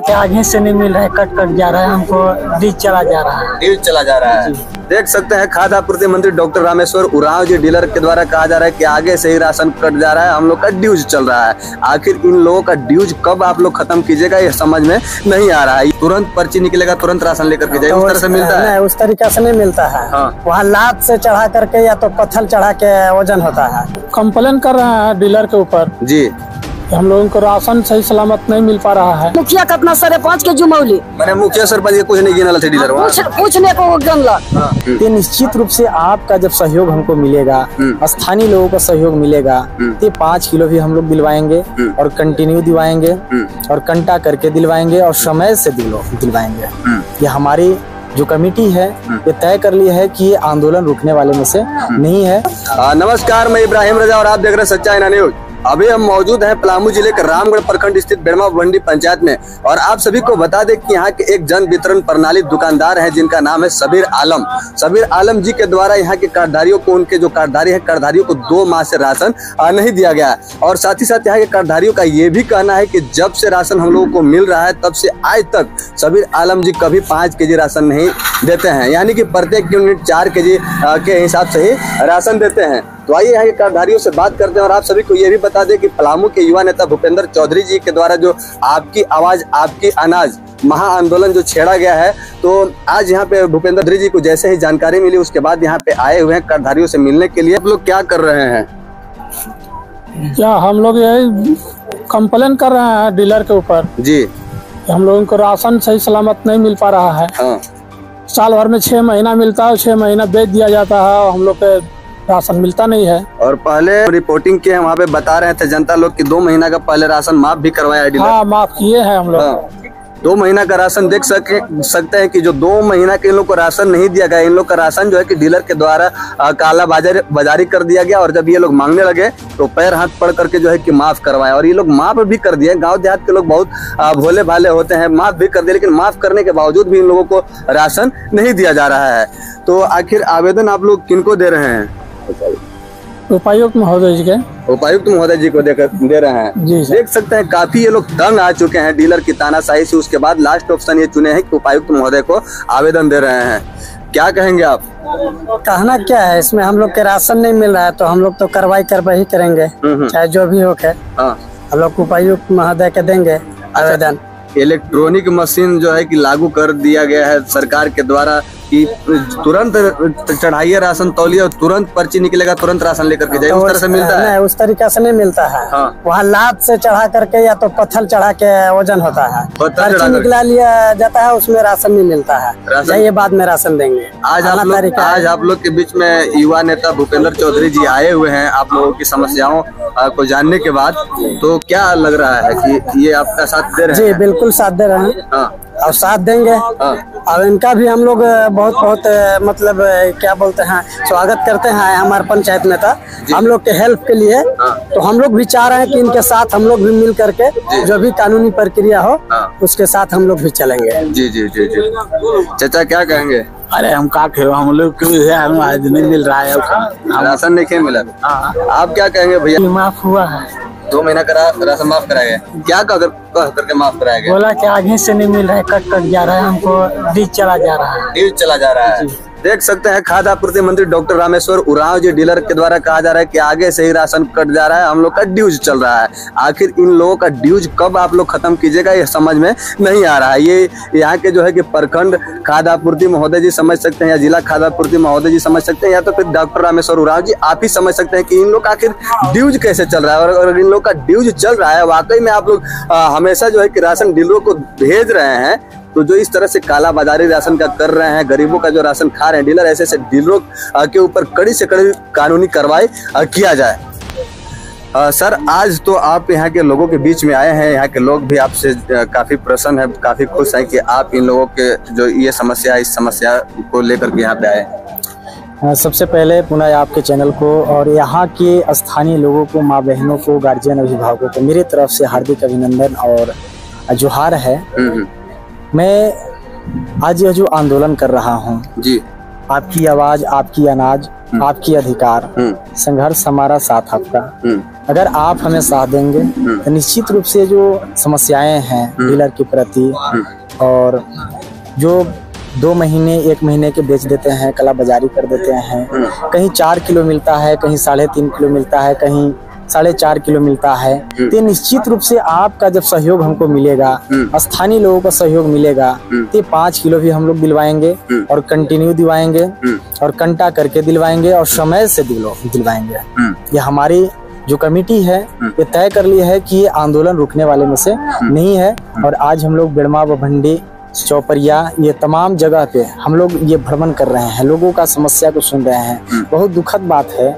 के आगे से नहीं मिल रहा है, कट कट जा रहा है, हमको डीज चला जा रहा है। डीज चला जा रहा है। देख सकते हैं खाद्य आपूर्ति मंत्री डॉक्टर रामेश्वर उरांव जी डीलर के द्वारा कहा जा रहा है कि आगे से ही राशन कट जा रहा है, हम लोग का ड्यूज चल रहा है। आखिर इन लोगों का ड्यूज कब आप लोग खत्म कीजिएगा ये समझ में नहीं आ रहा है। तुरंत पर्ची निकलेगा, तुरंत राशन लेकर के जाएगा, उस तरह से मिलता है? उस तरीका से नहीं मिलता है। वहाँ लाद से चढ़ा करके या तो पत्थर चढ़ा के वजन होता है। कंप्लेन कर रहे हैं डीलर के ऊपर जी, हम लोगों को राशन सही सलामत नहीं मिल पा रहा है। मुखिया कितना 5.5 के जुमौली, मैंने मुखिया सरपंच कुछ नहीं गिना थे डीलर, पूछने को गनला। ये निश्चित रूप से आपका जब सहयोग हमको मिलेगा, स्थानीय लोगों का सहयोग मिलेगा, तो 5 किलो भी हम लोग दिलवाएंगे और कंटिन्यू दिलवाएंगे और कंटा करके दिलवाएंगे और समय से दिलवाएंगे। ये हमारी जो कमेटी है ये तय कर ली है कि ये आंदोलन रुकने वाले में से नहीं है। नमस्कार, मैं इब्राहिम रजा और आप देख रहे हैं सच्चाई ना न्यूज। अभी हम मौजूद हैं पलामू जिले के रामगढ़ प्रखंड स्थित बेड़मा मंडी पंचायत में और आप सभी को बता दें कि यहाँ के एक जन वितरण प्रणाली दुकानदार हैं जिनका नाम है सबीर आलम। सबीर आलम जी के द्वारा यहाँ के कार्डधारियों को, उनके जो कार्डधारी है, कार्डधारियों को 2 माह से राशन नहीं दिया गया है। और साथ ही साथ यहाँ के कार्डधारियों का ये भी कहना है कि जब से राशन हम लोगों को मिल रहा है तब से आज तक सबीर आलम जी कभी 5 केजी राशन नहीं देते हैं, यानी कि प्रत्येक यूनिट 4 केजी के हिसाब से ही राशन देते हैं। तो आइए यहाँ के कार्डधारियों से बात करते हैं और आप सभी को ये भी बता दें कि पलामू के युवा नेता भूपेंद्र चौधरी जी के द्वारा जो आपकी आवाज आपकी अनाज महा आंदोलन जो छेड़ा गया है, तो आज यहाँ पे भूपेंद्र चौधरी जी को जैसे ही जानकारी मिली उसके बाद यहाँ पे आए हुए हैं कार्डधारियों से मिलने के लिए। आप लोग क्या कर रहे हैं? क्या हम लोग यही कंप्लेन कर रहे हैं डीलर के ऊपर जी, हम लोगों को राशन सही सलामत नहीं मिल पा रहा है। साल भर में 6 महीना मिलता है, 6 महीना बेच दिया जाता है और हम लोग के राशन मिलता नहीं है। और पहले रिपोर्टिंग के वहाँ पे बता रहे थे जनता लोग कि 2 महीना का पहले राशन माफ भी करवाया है डीलर। हाँ, माफ किए हैं हम लोग। 2 महीना का राशन देख सकते हैं कि जो 2 महीना के इन लोग को राशन नहीं दिया गया, इन लोग का राशन जो है कि डीलर के द्वारा काला बाजारी कर दिया गया। और जब ये लोग मांगने लगे तो पैर हाथ पड़ करके जो है कि माफ करवाया और ये लोग माफ भी कर दिए। गांव देहात के लोग बहुत भोले भाले होते हैं, माफ भी कर दिए, लेकिन माफ करने के बावजूद भी इन लोगों को राशन नहीं दिया जा रहा है। तो आखिर आवेदन आप लोग किनको दे रहे हैं? उपायुक्त महोदय जी के, उपायुक्त महोदय जी को दे रहे हैं जी। देख सकते हैं काफी ये लोग तंग आ चुके हैं डीलर की तानाशाही से। उसके बाद लास्ट ऑप्शन ये चुने हैं कि उपायुक्त महोदय को आवेदन दे रहे हैं। क्या कहेंगे आप? कहना क्या है, इसमें हम लोग के राशन नहीं मिल रहा है तो हम लोग तो कार्रवाई ही करेंगे, चाहे जो भी हो के हम लोग उपायुक्त महोदय के देंगे आवेदन। इलेक्ट्रॉनिक मशीन जो है कि लागू कर दिया गया है सरकार के द्वारा कि तुरंत चढ़ाइए राशन तौलिए और तुरंत पर्ची निकलेगा, तुरंत राशन लेकर के जाइए, उस तरह से मिलता है? नहीं, उस तरीका से नहीं मिलता है। वहाँ लाद से चढ़ा करके या तो पत्थर चढ़ा के वजन होता है, पर्ची निकला लिया जाता है, उसमें राशन नहीं मिलता है। ये बाद में राशन देंगे। आज आप लोग के बीच में युवा नेता भूपेंद्र चौधरी जी आए हुए हैं आप लोगों की समस्याओं को जानने के बाद, तो क्या लग रहा है कि ये आपका साथ दे रहे हैं? जी बिल्कुल साथ दे रहे हैं और साथ देंगे। और इनका भी हम लोग बहुत मतलब क्या बोलते हैं, स्वागत करते हैं हमारे पंचायत नेता हम लोग के हेल्प के लिए। तो हम लोग भी चाह रहे हैं कि इनके साथ हम लोग भी मिल करके जो भी कानूनी प्रक्रिया हो उसके साथ हम लोग भी चलेंगे। जी जी जी जी। चाचा क्या कहेंगे? अरे हम का हम लोग हमें आज नहीं मिल रहा है, राशन नहीं मिला। आप क्या कहेंगे भैया? माफ हुआ है, 2 महीना का राशन माफ कराया गया। क्या करके माफ कराया गया? बोला कि आगे से नहीं मिल रहा है, कट कट जा रहा है, हमको डीज चला जा रहा है। डीज चला जा रहा है। देख सकते हैं खाद्य आपूर्ति मंत्री डॉक्टर रामेश्वर उरांव जी डीलर के द्वारा कहा जा रहा है कि आगे से ही राशन कट जा रहा है, हम लोग का ड्यूज चल रहा है। आखिर इन लोगों का ड्यूज कब आप लोग खत्म कीजिएगा ये समझ में नहीं आ रहा है। ये यहाँ के जो है कि प्रखंड खाद्य आपूर्ति महोदय जी समझ सकते हैं या जिला खाद्य आपूर्ति महोदय जी समझ सकते हैं या तो फिर डॉक्टर रामेश्वर उरांव जी आप ही समझ सकते हैं कि इन लोग का आखिर ड्यूज कैसे चल रहा है। और अगर इन लोग का ड्यूज चल रहा है वाकई में आप लोग हमेशा जो है कि राशन डीलरों को भेज रहे हैं, तो जो इस तरह से काला बाजारी राशन का कर रहे हैं, गरीबों का जो राशन खा रहे हैं डीलर, ऐसे डीलरों के ऊपर कड़ी से कड़ी कानूनी कार्रवाई किया जाए। सर आज तो आप यहाँ के लोगों के बीच में आए हैं, यहाँ के लोग भी आपसे काफी प्रसन्न है, काफी खुश है कि आप इन लोगों के जो ये समस्या इस समस्या को लेकर के यहाँ पे आए। सबसे पहले पुनः आपके चैनल को और यहाँ के स्थानीय लोगों को, माँ बहनों को, गार्जियन अभिभावकों को मेरी तरफ से हार्दिक अभिनंदन और जोहार है। मैं आज यह जो आंदोलन कर रहा हूँ जी, आपकी आवाज, आपकी अनाज, आपकी अधिकार, संघर्ष हमारा साथ आपका। अगर आप हमें साथ देंगे तो निश्चित रूप से जो समस्याएं हैं डीलर के प्रति, और जो 2 महीने 1 महीने के बेच देते हैं, कला बाजारी कर देते हैं, कहीं 4 किलो मिलता है, कहीं 3.5 किलो मिलता है, कहीं 4.5 किलो मिलता है, तो निश्चित रूप से आपका जब सहयोग हमको मिलेगा, स्थानीय लोगों का सहयोग मिलेगा, तो 5 किलो भी हम लोग दिलवाएंगे और कंटिन्यू दिलवाएंगे और कंटा करके दिलवाएंगे और समय से दिलवाएंगे। ये हमारी जो कमेटी है ये तय कर ली है कि ये आंदोलन रुकने वाले में से नहीं है। और आज हम लोग बेड़मा भंडी चौपरिया ये तमाम जगह पे हम लोग ये भ्रमण कर रहे हैं, लोगों का समस्या को सुन रहे हैं। बहुत दुखद बात है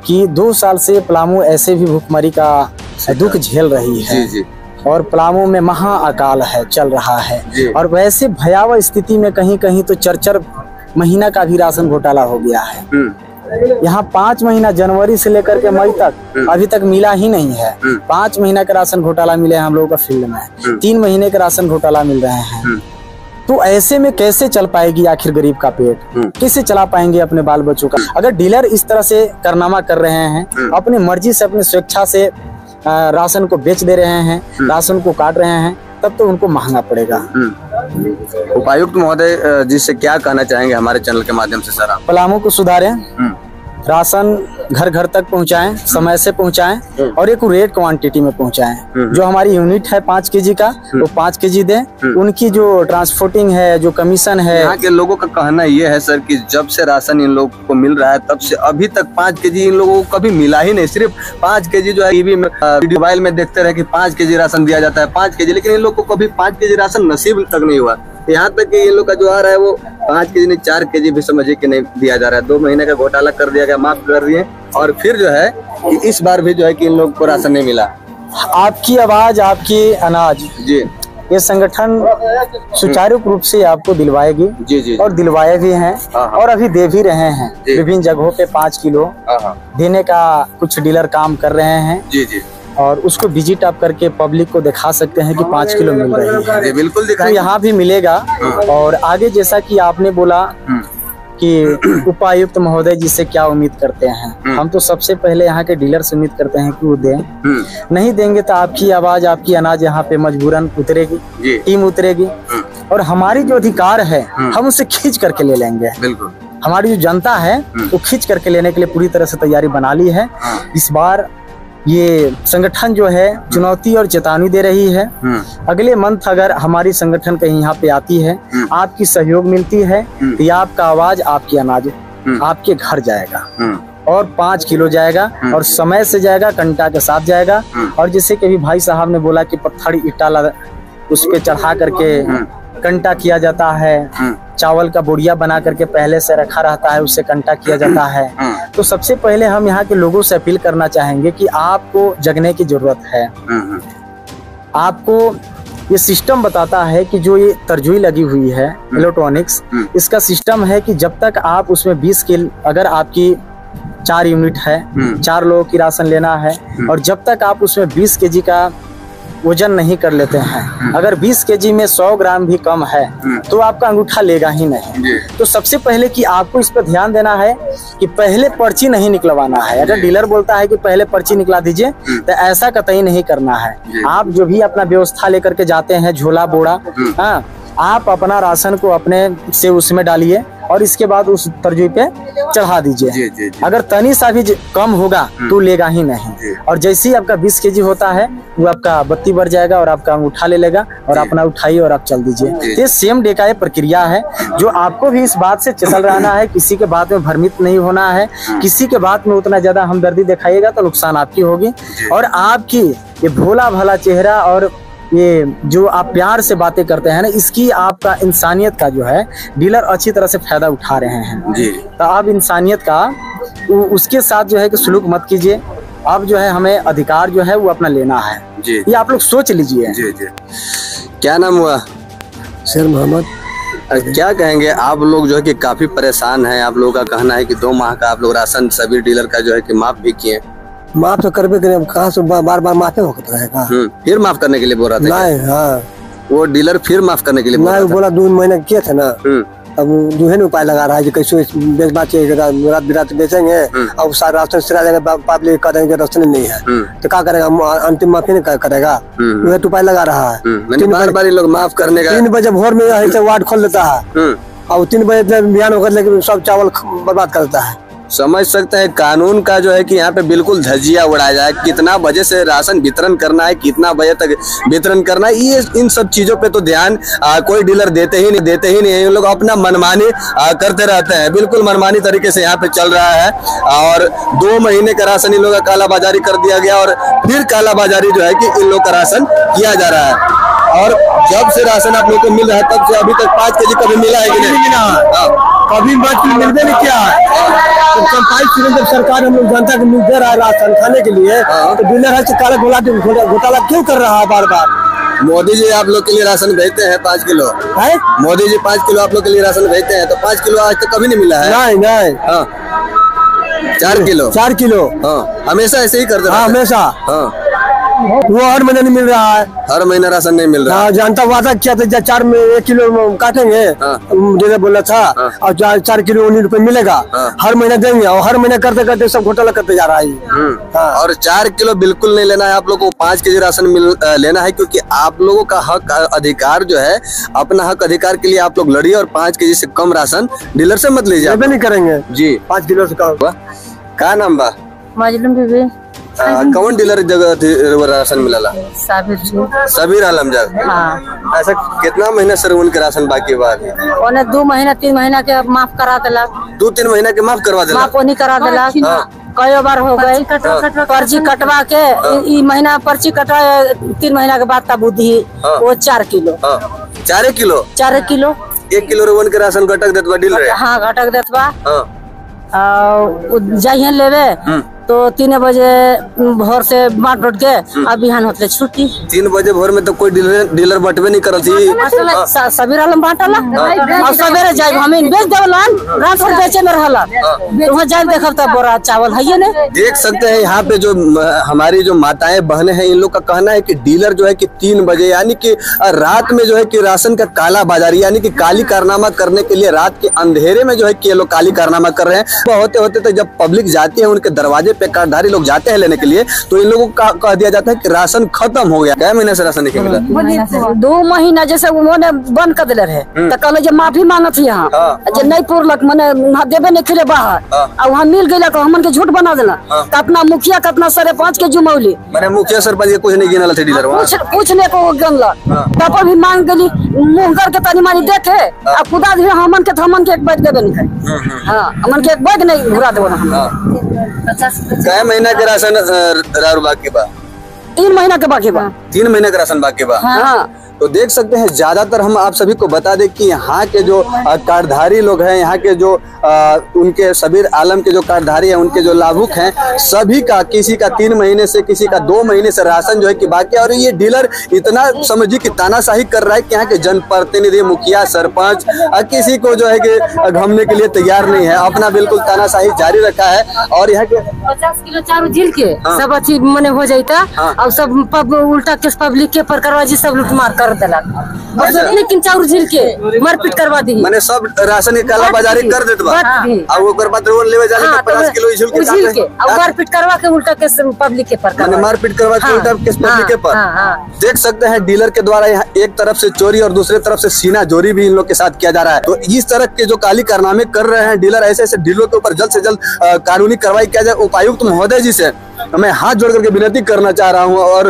कि 2 साल से पलामू ऐसे भी भूखमरी का दुख झेल रही है और पलामू में महा अकाल है चल रहा है, और वैसे भयावह स्थिति में कहीं कहीं तो 4 महीना का भी राशन घोटाला हो गया है। यहाँ 5 महीना जनवरी से लेकर के मई तक अभी तक मिला ही नहीं है। 5 महीना का राशन घोटाला मिले हम लोगों का फील्ड में, 3 महीने का राशन घोटाला मिल रहे हैं। तो ऐसे में कैसे चल पाएगी आखिर गरीब का पेट, कैसे चला पाएंगे अपने बाल बच्चों का? अगर डीलर इस तरह से कारनामा कर रहे हैं, अपनी मर्जी से अपनी स्वेच्छा से राशन को बेच दे रहे हैं, राशन को काट रहे हैं, तब तो उनको महंगा पड़ेगा। उपायुक्त महोदय जी से क्या कहना चाहेंगे हमारे चैनल के माध्यम से सर? आप पलामू को सुधारें, राशन घर घर तक पहुंचाएं, समय से पहुंचाएं और एक रेट क्वांटिटी में पहुंचाएं। जो हमारी यूनिट है 5 केजी का वो 5 केजी दें। उनकी जो ट्रांसपोर्टिंग है, जो कमीशन है, यहाँ के लोगों का कहना ये है सर कि जब से राशन इन लोगों को मिल रहा है तब से अभी तक 5 केजी इन लोगों को कभी मिला ही नहीं। सिर्फ 5 केजी जो है टीवी में मोबाइल में देखते रहे कि 5 केजी राशन दिया जाता है, 5 केजी, लेकिन इन लोग को कभी 5 केजी राशन नसीब तक नहीं हुआ। यहाँ तक कि इन लोग का जो आ रहा है वो 5 केजी नहीं 4 केजी भी समझिए कि नहीं दिया जा रहा है। 2 महीने का घोटाला कर दिया गया, माफ कर दिए, और फिर जो है कि इस बार भी जो है कि इन लोग को राशन नहीं मिला। आपकी आवाज आपकी अनाज जी, ये संगठन सुचारू रूप से आपको दिलवाएगी जी और दिलवाए भी हैं और अभी दे भी रहे हैं। विभिन्न जगहों पे 5 किलो देने का कुछ डीलर काम कर रहे हैं जी जी, और उसको विजिट आप करके पब्लिक को दिखा सकते हैं कि 5 किलो मिल रही है। जी बिल्कुल तो यहाँ भी मिलेगा। और आगे जैसा कि आपने बोला कि उपायुक्त महोदय जी से क्या उम्मीद करते हैं, हम तो सबसे पहले यहाँ के डीलर से उम्मीद करते हैं कि वो दें। नहीं देंगे तो आपकी आवाज आपकी अनाज यहाँ पे मजबूरन उतरेगी, टीम उतरेगी और हमारी जो अधिकार है हम उसे खींच करके ले लेंगे। बिल्कुल, हमारी जो जनता है वो खींच करके लेने के लिए पूरी तरह से तैयारी बना ली है। इस बार ये संगठन जो है चुनौती और चेतावनी दे रही है। अगले मंथ अगर हमारी संगठन कहीं यहाँ पे आती है, आपकी सहयोग मिलती है, तो आपका आवाज आपकी अनाज आपके घर जाएगा और 5 किलो जाएगा और समय से जाएगा, कंटा के साथ जाएगा। और जैसे कि अभी भाई साहब ने बोला कि पत्थर ईटा उस पे चढ़ा करके कंटा किया जाता है, चावल का बोरिया बना करके पहले से रखा रहता है, उससे कंटा किया जाता है। तो सबसे पहले हम यहाँ के लोगों से अपील करना चाहेंगे कि आपको जगने की जरूरत है। आपको ये सिस्टम बताता है कि जो ये तरजुई लगी हुई है इलेक्ट्रॉनिक्स, इसका सिस्टम है कि जब तक आप उसमें 20 किलो, अगर आपकी 4 यूनिट है, 4 लोगों की राशन लेना है, और जब तक आप उसमें 20 केजी का वजन नहीं कर लेते हैं, अगर 20 केजी में 100 ग्राम भी कम है तो आपका अंगूठा लेगा ही नहीं। तो सबसे पहले कि आपको इस पर ध्यान देना है कि पहले पर्ची नहीं निकलवाना है। अगर डीलर बोलता है कि पहले पर्ची निकला दीजिए तो ऐसा कतई नहीं करना है। आप जो भी अपना व्यवस्था लेकर के जाते हैं, झोला बोरा, हाँ, आप अपना राशन को अपने से उसमें डालिए और इसके बाद उस तरजुई पे चढ़ा दीजिए। अगर तनी सा भी कम होगा तो लेगा ही नहीं। और जैसे ही आपका 20 केजी होता है वो आपका बत्ती बढ़ जाएगा और आपका अंगूठा ले लेगा और अपना उठाइए और आप चल दीजिए। ये सेम डे का ये प्रक्रिया है जो आपको भी इस बात से चल रहना है। किसी के बात में भ्रमित नहीं होना है, किसी के बात में उतना ज्यादा हमदर्दी दिखाइएगा तो नुकसान आपकी होगी। और आपकी ये भोला भाला चेहरा और ये जो आप प्यार से बातें करते हैं ना, इसकी आपका इंसानियत का जो है डीलर अच्छी तरह से फायदा उठा रहे हैं जी। तो आप इंसानियत का उसके साथ जो है कि सलूक मत कीजिए। अब जो है हमें अधिकार जो है वो अपना लेना है जी। ये आप लोग सोच लीजिए जी जी। क्या नाम हुआ? शेर मोहम्मद। क्या कहेंगे आप लोग जो है कि काफी परेशान हैं। आप लोगों का कहना है कि 2 माह का आप लोग राशन सभी डीलर का जो है कि माफ भी किए। माफ तो करबे करें, कहाँ से बार बार माफी होता रहेगा। फिर माफ करने के लिए बोल रहा था? नहीं, हाँ, वो डीलर फिर माफ करने के लिए बोला 2 महीने किए थे ना, अब दूहे ने उपाय लगा रहा है कि कैसे बेच बाचे रात बिरात बेचेंगे और सारा राशन सिरा जाएगा, पब्लिक करेंगे राशन नहीं है तो क्या करेगा, अंतिम माफी नहीं करेगा, वह तो उपाय लगा रहा है। बार लोग माफ करने का 3 बजे भोर में ऐसे वार्ड खोल लेता है और 3 बजे बिहान होकर लेकिन सब चावल बर्बाद कर देता है। समझ सकते हैं कानून का जो है कि यहाँ पे बिल्कुल धज्जिया उड़ाया जाए, कितना बजे से राशन वितरण करना है, कितना बजे तक वितरण करना है, ये इन सब चीजों पे तो ध्यान कोई डीलर देते ही नहीं है। इन लोग अपना मनमानी करते रहते हैं, बिल्कुल मनमानी तरीके से यहाँ पे चल रहा है। और 2 महीने का राशन इन लोग का कालाबाजारी कर दिया गया और फिर कालाबाजारी जो है कि इन लोग का राशन किया जा रहा है। और जब से राशन आप लोग को मिल रहा है तब से अभी तक 5 केजी कभी मिला है कि नहीं? कभी बात मिलते नहीं क्या है। तो 5 किलो जब सरकार हम लोग जनता को मिल दे रहा है राशन खाने के लिए तो डीलर है काला घोटाला क्यों कर रहा है बार बार? मोदी जी आप लोग के लिए राशन भेजते हैं 5 किलो है? मोदी जी 5 किलो आप लोग के लिए राशन भेजते हैं तो 5 किलो आज तक कभी नहीं मिला है? नहीं। हाँ 4 किलो हमेशा ऐसे ही करते हैं? हमेशा। वो हर महीने नहीं मिल रहा है, हर महीना राशन नहीं मिल रहा है। जनता वादा किया था 4 में 1 किलो काटेंगे, डीलर बोला था और 4 किलो 19 रुपए मिलेगा, हर महीना देंगे और हर महीना करते करते सब घोटाला करते जा रहा है। और 4 किलो बिल्कुल नहीं लेना है आप लोगों को, 5 केजी राशन लेना है, क्योंकि आप लोगों का हक अधिकार जो है, अपना हक अधिकार के लिए आप लोग लड़िए और 5 केजी से कम राशन डीलर से मत लीजिए। नहीं करेंगे जी, 5 किलो से कम। का नाम बा? मजलूम बीबी। कौन डीलर जगह राशन मिला? सबीर आलम जग। हाँ। ऐसा कितना महीना से उनके राशन बाकी बा? 2 महीना 3 महीना के माफ करा दिला। 2-3 महीना के माफ करवा दिला? माफ नहीं करा दिला, कई बार हो गए पर्ची कटवा के। ई महीना पर्ची कटवा 3 महीना के बाद तब बुद्धि वो 4 किलो 4 किलो 1 किलो रोवन के राशन घटक देत बा डीलर? हाँ घटक देत बा। जाइए लेवे तो 3 बजे भोर से बांट उठ के अब बिहान होते छुट्टी। 3 बजे भोर में तो कोई डीलर बटवे नहीं करती। सबीर आलम बांटला और सवेरे जाए हम बेच देवलन, रात भर बेचे में रहला तो वहाँ जाए देखब तब बोरा चावल है ने। देख सकते हैं यहाँ पे जो हमारी जो माताएं बहनें हैं, इन लोग का कहना है कि डीलर जो है कि 3 बजे यानी कि रात में जो है कि राशन का काला बाजारी यानी कि काली कारनामा करने के लिए रात के अंधेरे में जो है कि ये लोग काली कारनामा कर रहे हैं। होते होते तो जब पब्लिक जाती है उनके दरवाजे पे कार्डधारी लोग जाते हैं लेने के लिए तो इन लोगों को कह दिया जाता है कि राशन खत्म हो गया। क्या महीने से राशन नहीं मिला? 2 महीना जैसे उन्होंने बंद कर दिले रहे तो कहले जे माफी मांगत थी यहाँ जे नहीं पूरलक मने देवे नहीं खिले बाहर और वहाँ मिल गया तो हमन के झूठ बना देला। तो अपना मुखिया कितना सरपंच के जुमौली मैंने मुखिया सरपंच कुछ नहीं गिनल थे डीलर पूछने को गिनला तब भी मांग गली मुंह करके तनी मानी देखे अब खुदा भी हमन के हमन के एक बैग देवे नहीं करे। हाँ हमन के एक बैग नहीं घुरा देवे ना। 5 महीना के राशन बाकी बा? 3 महीना के बाकी बा। 3 महीने का राशन बाकी बा। हाँ। तो देख सकते हैं ज्यादातर हम आप सभी को बता दें कि यहाँ के जो कार्डधारी लोग हैं, यहाँ के जो उनके सबीर आलम के जो कार्डधारी हैं, उनके जो लाभुक हैं, सभी का किसी का 3 महीने से किसी का 2 महीने से राशन जो है कि बाकी है। और ये डीलर इतना समझिए कि तानाशाही कर रहा है कि यहाँ के जनप्रतिनिधि मुखिया सरपंच किसी को जो है कि घमने के लिए तैयार नहीं है, अपना बिल्कुल तानाशाही जारी रखा है। और यहाँ के 50 किलो चारू झील के सब अच्छी मने हो जाता और सब उल्टा केस पब्लिक के पर करवा जी सब लूटमार कर देला। लेकिन चारू झील के मारपीट करवा दी मैंने सब राशन के काला बाजारी कर देत बा और ओकर बाद रोन लेवे जाले तो 50 किलो झील के और मारपीट करवा के उल्टा केस पब्लिक के पर मैंने मारपीट करवा के उल्टा केस पब्लिक के पर। देख सकते हैं डीलर के द्वारा यहाँ एक तरफ से चोरी और दूसरे तरफ से सीना जोरी भी इन लोग के साथ किया जा रहा है। तो इस तरह के जो काली कारनामे कर रहे हैं डीलर, ऐसे डीलरों के ऊपर जल्द से जल्द कानूनी कार्रवाई किया जाए। उपायुक्त महोदय जी से मैं हाथ जोड़ करके विनती करना चाह रहा हूं और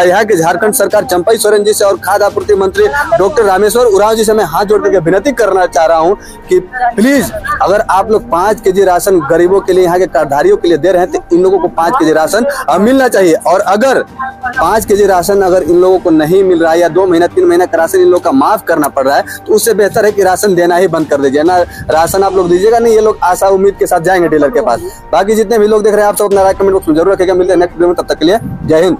यहाँ के झारखंड सरकार चंपई सोरेन जी से और खाद्य आपूर्ति मंत्री डॉक्टर रामेश्वर उरांव जी से मैं हाथ जोड़ करके विनती करना चाह रहा हूं कि प्लीज अगर आप लोग 5 केजी राशन गरीबों के लिए, यहाँ के कार्डधारियों के लिए दे रहे हैं तो इन लोगों को 5 केजी राशन मिलना चाहिए। और अगर 5 केजी राशन अगर इन लोगों को नहीं मिल रहा है या 2 महीना 3 महीना का राशन इन लोगों का माफ करना पड़ रहा है तो उससे बेहतर है कि राशन देना ही बंद कर दीजिए ना। राशन आप लोग दीजिएगा नहीं, ये लोग आशा उम्मीद के साथ जाएंगे डीलर के पास। बाकी जितने भी लोग देख रहे हैं आप सब अपना राय कमेंट बॉक्स में जरूर रखेगा। मिलते हैं नेक्स्ट वीडियो में, तब तक के लिए जय हिंद।